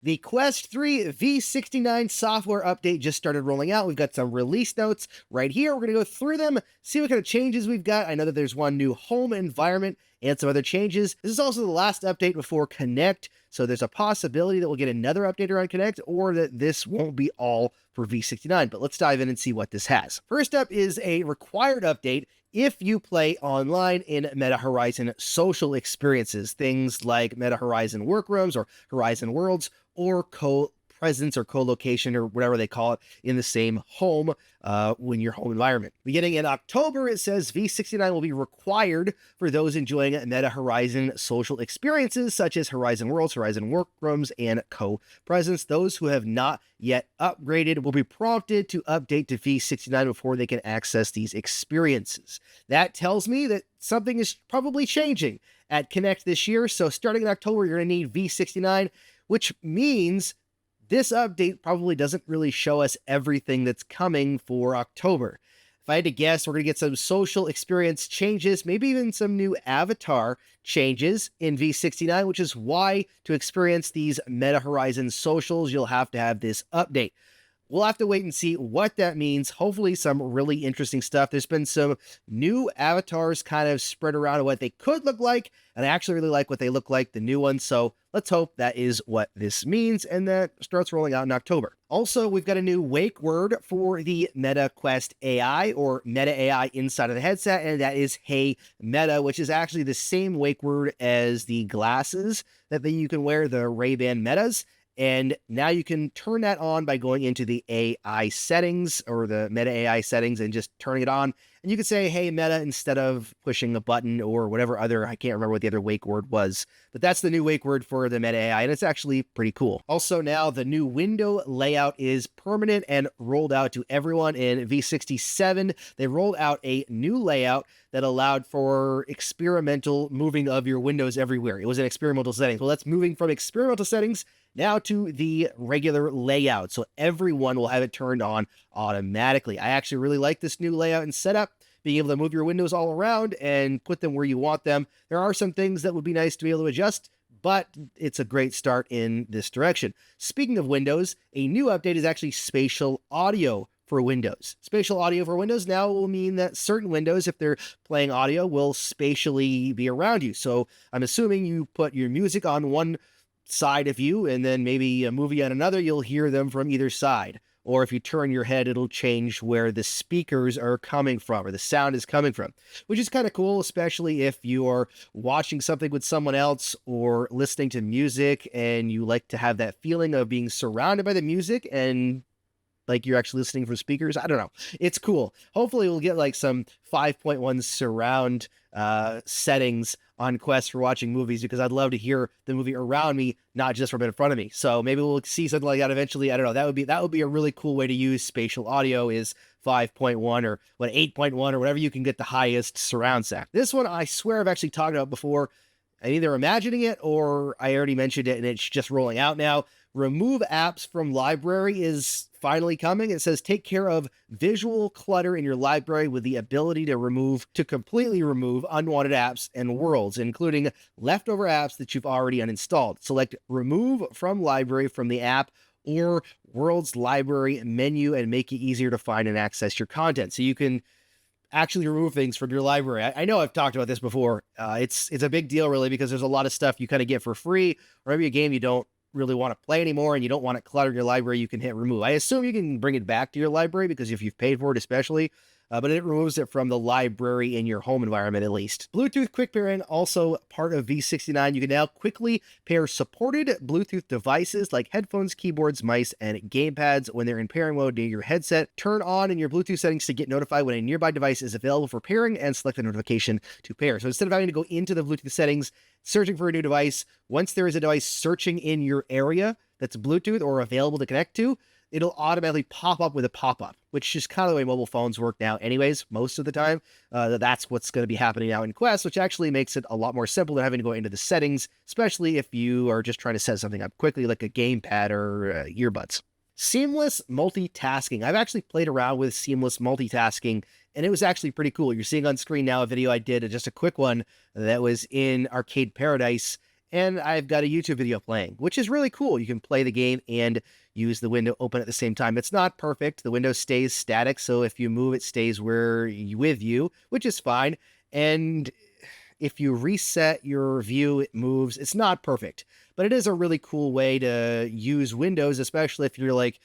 The Quest 3 V69 software update just started rolling out. We've got some release notes right here. We're going to go through them, see what kind of changes we've got. I know that there's one new home environment and some other changes. This is also the last update before Connect, so there's a possibility that we'll get another update around Connect, or that this won't be all for V69. But let's dive in and see what this has. First up is a required update if you play online in Meta Horizon social experiences, things like Meta Horizon Workrooms or Horizon Worlds, or co-presence or co-location or whatever they call it in the same home when your home environment. Beginning in October, it says V69 will be required for those enjoying Meta Horizon social experiences such as Horizon Worlds, Horizon Workrooms, and co-presence. Those who have not yet upgraded will be prompted to update to V69 before they can access these experiences. That tells me that something is probably changing at Connect this year. So starting in October, you're going to need V69, which means this update probably doesn't really show us everything that's coming for October. If I had to guess, we're going to get some social experience changes, maybe even some new avatar changes in V69, which is why to experience these Meta Horizon socials, you'll have to have this update. We'll have to wait and see what that means. Hopefully some really interesting stuff. There's been some new avatars kind of spread around of what they could look like, and I actually really like what they look like, the new ones. So let's hope that is what this means, and that starts rolling out in October. Also, we've got a new wake word for the Meta Quest AI, or Meta AI inside of the headset, and that is Hey Meta, which is actually the same wake word as the glasses that you can wear, the Ray-Ban Metas. And now you can turn that on by going into the AI settings, or the Meta AI settings, and just turning it on. And you can say, hey, Meta, instead of pushing a button or whatever other, I can't remember what the other wake word was, but that's the new wake word for the Meta AI, and it's actually pretty cool. Also now, the new window layout is permanent and rolled out to everyone in V67. They rolled out a new layout that allowed for experimental moving of your windows everywhere. It was in experimental settings. Well, that's moving from experimental settings now to the regular layout, so everyone will have it turned on automatically. I actually really like this new layout and setup, being able to move your windows all around and put them where you want them. There are some things that would be nice to be able to adjust, but it's a great start in this direction. Speaking of Windows, a new update is actually spatial audio for Windows. Spatial audio for Windows now will mean that certain windows, if they're playing audio, will spatially be around you. So I'm assuming you put your music on one side of you and then maybe a movie on another, you'll hear them from either side. Or if you turn your head, it'll change where the speakers are coming from, or the sound is coming from, which is kind of cool, especially if you're watching something with someone else or listening to music and you like to have that feeling of being surrounded by the music and like you're actually listening from speakers. I don't know. It's cool. Hopefully we'll get like some 5.1 surround settings on Quest for watching movies, because I'd love to hear the movie around me, not just from in front of me. So maybe we'll see something like that eventually. I don't know. That would be a really cool way to use spatial audio, is 5.1 or 8.1 or whatever you can get the highest surround sound. This one I swear I've actually talked about before. I'm either imagining it or I already mentioned it and it's just rolling out now. Remove apps from library is finally coming. It says take care of visual clutter in your library with the ability to completely remove unwanted apps and worlds, including leftover apps that you've already uninstalled. Select remove from library from the app or world's library menu and make it easier to find and access your content. So you can actually remove things from your library. I know I've talked about this before. It's a big deal, really, because there's a lot of stuff you kind of get for free, or maybe a game you don't really want to play anymore and you don't want it cluttered in your library. You can hit remove. I assume you can bring it back to your library, because if you've paid for it especially, but it removes it from the library in your home environment at least. Bluetooth quick pairing, also part of V69. You can now quickly pair supported Bluetooth devices like headphones, keyboards, mice, and gamepads when they're in pairing mode near your headset. Turn on in your Bluetooth settings to get notified when a nearby device is available for pairing, and select the notification to pair. So instead of having to go into the Bluetooth settings, searching for a new device, once there is a device searching in your area that's Bluetooth or available to connect to, it'll automatically pop up with a pop-up, which is kind of the way mobile phones work now anyways, most of the time. That's what's going to be happening now in Quest, which actually makes it a lot more simple than having to go into the settings, especially if you are just trying to set something up quickly, like a gamepad or earbuds. Seamless multitasking. I've actually played around with seamless multitasking, and it was actually pretty cool. You're seeing on screen now a video I did, just a quick one that was in Arcade Paradise, and I've got a YouTube video playing, which is really cool. You can play the game and use the window open at the same time. It's not perfect. The window stays static, so if you move, it stays with you, which is fine. And if you reset your view, it moves. It's not perfect, but it is a really cool way to use windows, especially if you're like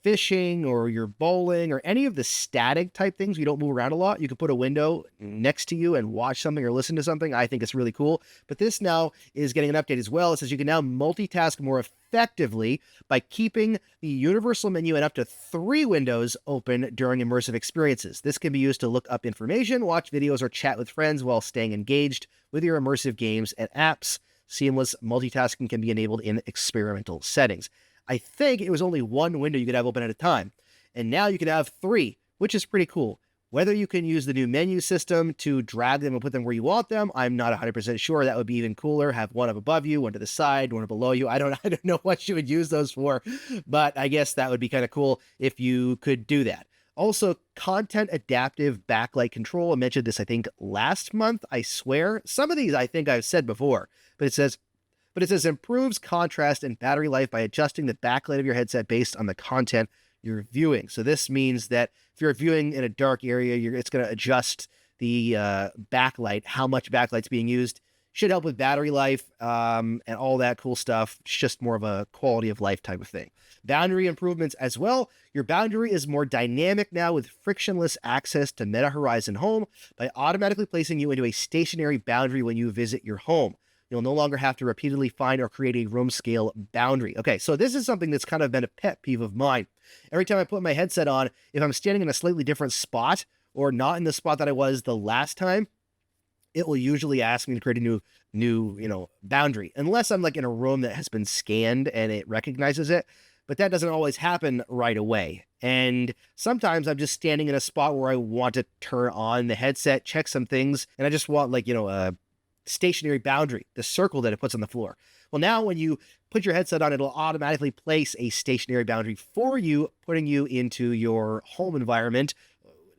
fishing or you're bowling or any of the static type things. You don't move around a lot. You can put a window next to you and watch something or listen to something. I think it's really cool. But this now is getting an update as well. It says you can now multitask more effectively by keeping the universal menu and up to 3 windows open during immersive experiences. This can be used to look up information, watch videos, or chat with friends while staying engaged with your immersive games and apps. Seamless multitasking can be enabled in experimental settings. I think it was only 1 window you could have open at a time, and now you can have 3, which is pretty cool. Whether you can use the new menu system to drag them and put them where you want them, I'm not 100% sure. That would be even cooler. Have one up above you, one to the side, one below you. I don't know what you would use those for, but I guess that would be kind of cool if you could do that. Also, content adaptive backlight control. I mentioned this, I think, last month, I swear. Some of these I think I've said before, but it says improves contrast and battery life by adjusting the backlight of your headset based on the content you're viewing. So this means that if you're viewing in a dark area, it's going to adjust the backlight, how much backlight's being used. Should help with battery life and all that cool stuff. It's just more of a quality of life type of thing. Boundary improvements as well. Your boundary is more dynamic now with frictionless access to Meta Horizon Home by automatically placing you into a stationary boundary when you visit your home. You'll no longer have to repeatedly find or create a room scale boundary. Okay, so this is something that's kind of been a pet peeve of mine. Every time I put my headset on, if I'm standing in a slightly different spot or not in the spot that I was the last time, it will usually ask me to create a new boundary, unless I'm like in a room that has been scanned and it recognizes it. But that doesn't always happen right away. And sometimes I'm just standing in a spot where I want to turn on the headset, check some things, and I just want a stationary boundary, the circle that it puts on the floor. Well, now when you put your headset on, it'll automatically place a stationary boundary for you, putting you into your home environment.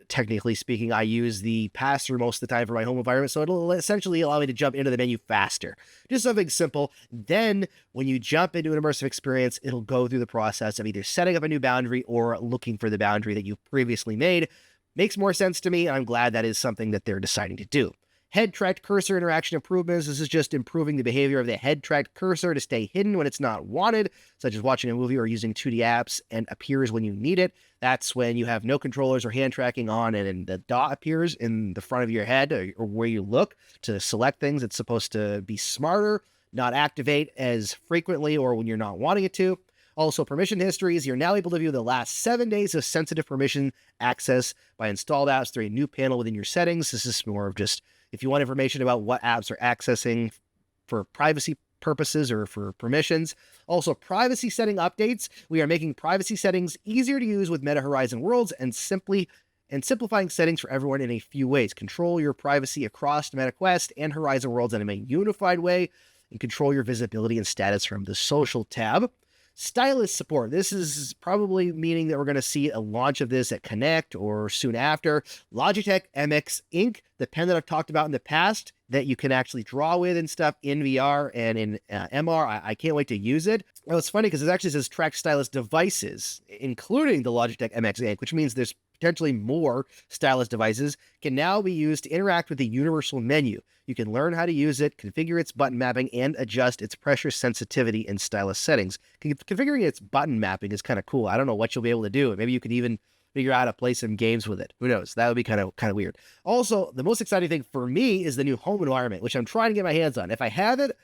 Technically speaking, I use the pass-through most of the time for my home environment, so it'll essentially allow me to jump into the menu faster. Just something simple. Then, when you jump into an immersive experience, it'll go through the process of either setting up a new boundary or looking for the boundary that you previously made. Makes more sense to me, and I'm glad that is something that they're deciding to do. Head-tracked cursor interaction improvements. This is just improving the behavior of the head-tracked cursor to stay hidden when it's not wanted, such as watching a movie or using 2D apps, and appears when you need it. That's when you have no controllers or hand tracking on and the dot appears in the front of your head or where you look to select things. It's supposed to be smarter, not activate as frequently or when you're not wanting it to. Also, permission histories. You're now able to view the last 7 days of sensitive permission access by installed apps through a new panel within your settings. This is more of just if you want information about what apps are accessing for privacy purposes or for permissions. Also, privacy setting updates. We are making privacy settings easier to use with Meta Horizon Worlds and simplifying settings for everyone in a few ways. Control your privacy across Meta Quest and Horizon Worlds in a unified way, and control your visibility and status from the social tab. Stylus support. This is probably meaning that we're going to see a launch of this at Connect or soon after. Logitech MX Ink, the pen that I've talked about in the past that you can actually draw with and stuff in VR and in MR. I can't wait to use it. Well, it's funny because it actually says track stylus devices, including the Logitech MX Ink, which means there's potentially more stylus devices, can now be used to interact with the universal menu. You can learn how to use it, configure its button mapping, and adjust its pressure sensitivity in stylus settings. Configuring its button mapping is kind of cool. I don't know what you'll be able to do. Maybe you could even figure out how to play some games with it. Who knows? That would be kind of weird. Also, the most exciting thing for me is the new home environment, which I'm trying to get my hands on. If I have it,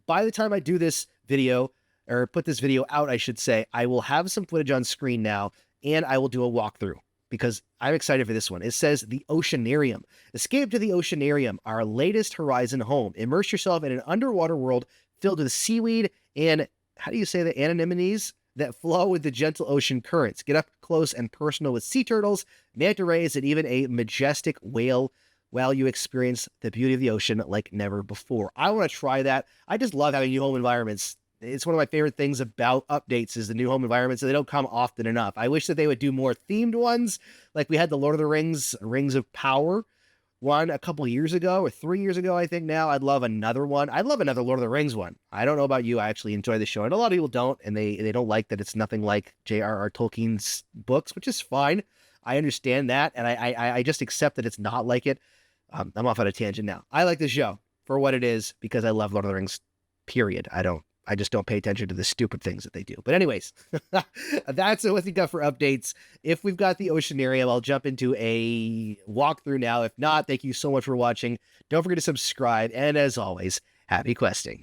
by the time I do this video, or put this video out, I should say, I will have some footage on screen now, and I will do a walkthrough, because I'm excited for this one. It says the Oceanarium. Escape to the Oceanarium, our latest Horizon home. Immerse yourself in an underwater world filled with seaweed and, how do you say the anemones that flow with the gentle ocean currents. Get up close and personal with sea turtles, manta rays, and even a majestic whale while you experience the beauty of the ocean like never before. I want to try that. I just love having new home environments. It's one of my favorite things about updates is the new home environments, and they don't come often enough. I wish that they would do more themed ones, like we had the Lord of the Rings, Rings of Power, one a couple years ago or 3 years ago, I think now. I'd love another one. I'd love another Lord of the Rings one. I don't know about you. I actually enjoy the show, and a lot of people don't, and they don't like that it's nothing like J.R.R. Tolkien's books, which is fine. I understand that, and I just accept that it's not like it. I'm off on a tangent now. I like the show for what it is because I love Lord of the Rings. Period. I just don't pay attention to the stupid things that they do. But anyways, that's what we got for updates. If we've got the Oceanarium, I'll jump into a walkthrough now. If not, thank you so much for watching. Don't forget to subscribe. And as always, happy questing.